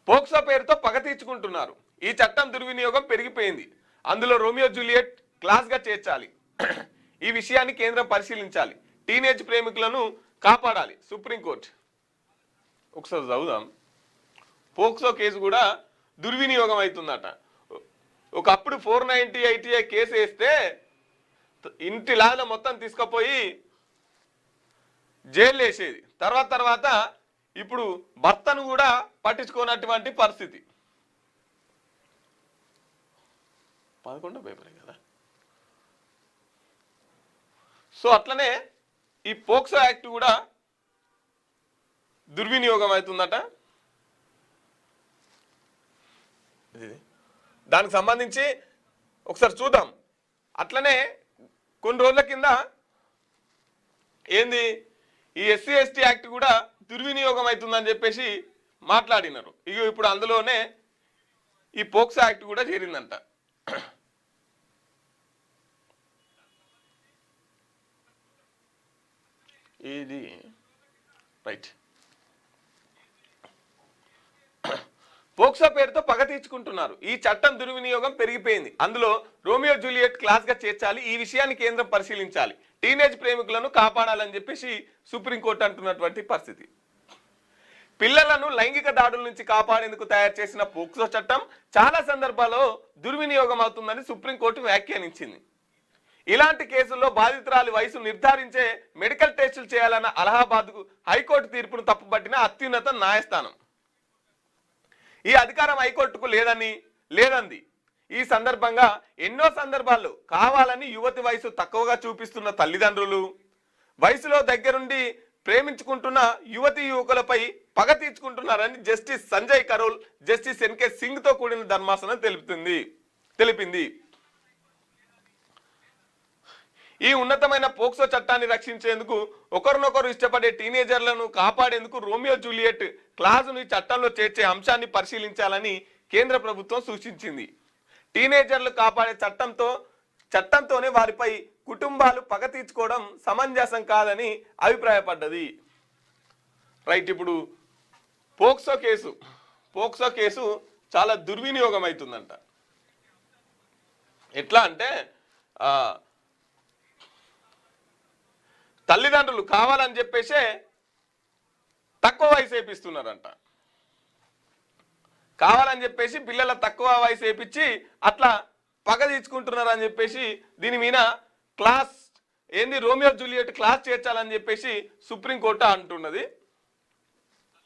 POCSO పేరుతో పగ తీర్చుకుంటున్నారు. ఈ చట్టం దుర్వినియోగం పెరిగిపోయింది. అందులో రోమియో జూలియట్ క్లాస్గా చేర్చాలి. ఈ విషయాన్ని కేంద్రం పరిశీలించాలి. టీనేజ్ ప్రేమికులను కాపాడాలి సుప్రీంకోర్టు. ఒకసారి చదువుదాం. పోక్సో కేసు కూడా దుర్వినియోగం అవుతుందట. ఒకప్పుడు 490 ITI కేసు వేస్తే ఇంటి లాల మొత్తం తీసుకుపోయి జైలు వేసేది. తర్వాత ఇప్పుడు భర్తను కూడా పట్టించుకోనటువంటి పరిస్థితి. 11వ పేపరే కదా. సో అట్లనే ఈ పోక్సో యాక్ట్ కూడా దుర్వినియోగం అవుతుందట. దానికి సంబంధించి ఒకసారి చూద్దాం. అట్లనే కొన్ని రోజుల కింద ఏంది ఈ SC ST యాక్ట్ కూడా దుర్వినియోగం అవుతుందని చెప్పేసి మాట్లాడినారు. ఇప్పుడు అందులోనే ఈ పోక్సో యాక్ట్ కూడా చేరిందంట. ఇది రైట్. పోక్సో పేరుతో పగ తీర్చుకుంటున్నారు. ఈ చట్టం దుర్వినియోగం పెరిగిపోయింది. అందులో రోమియో జూలియట్ క్లాస్గా చేర్చాలి. ఈ విషయాన్ని కేంద్రం పరిశీలించాలి. టీనేజ్ ప్రేమికులను కాపాడాలని చెప్పేసి సుప్రీంకోర్టు అంటున్నటువంటి పరిస్థితి. పిల్లలను లైంగిక దాడుల నుంచి కాపాడేందుకు తయారు చేసిన పోక్సో చట్టం చాలా సందర్భాల్లో దుర్వినియోగం అవుతుందని సుప్రీంకోర్టు వ్యాఖ్యానించింది. ఇలాంటి కేసుల్లో బాధితురాలి వయసు నిర్ధారించే మెడికల్ టెస్టులు చేయాలన్న అలహాబాద్ హైకోర్టు తీర్పును తప్పుపట్టిన అత్యున్నత న్యాయస్థానం ఈ అధికారం హైకోర్టుకు లేదంది. ఈ సందర్భంగా ఎన్నో సందర్భాల్లో కావాలని యువతి వయసు తక్కువగా చూపిస్తున్న తల్లిదండ్రులు, వయసులో దగ్గరుండి ప్రేమించుకుంటున్న యువతి యువకులపై పగ తీర్చుకుంటున్నారని justice Sanjay Karol, justice NK సింగ్తో కూడిన ధర్మాసనం తెలిపింది. ఈ ఉన్నతమైన పోక్సో చట్టాన్ని రక్షించేందుకు ఒకరినొకరు ఇష్టపడే టీనేజర్లను కాపాడేందుకు రోమియో జూలియట్ క్లాజును చట్టంలో చేర్చే అంశాన్ని పరిశీలించాలని కేంద్ర ప్రభుత్వం సూచించింది. టీనేజర్లు కాపాడే చట్టంతోనే వారిపై కుటుంబాలు పగ తీర్చుకోవడం సమంజసం కాదని అభిప్రాయపడ్డది. రైట్. ఇప్పుడు పోక్సో కేసు చాలా దుర్వినియోగం అవుతుందంట. ఎట్లా అంటే తల్లిదండ్రులు కావాలని చెప్పేసే తక్కువ వయసు వేపిస్తున్నారంట. కావాలని చెప్పేసి పిల్లల తక్కువ వయసు వేపించి అట్లా పగ తీర్చుకుంటున్నారని చెప్పేసి దీని మీద రోమియో జూలియట్ క్లాస్ చేర్చాలని చెప్పేసి సుప్రీంకోర్టు అంటున్నది.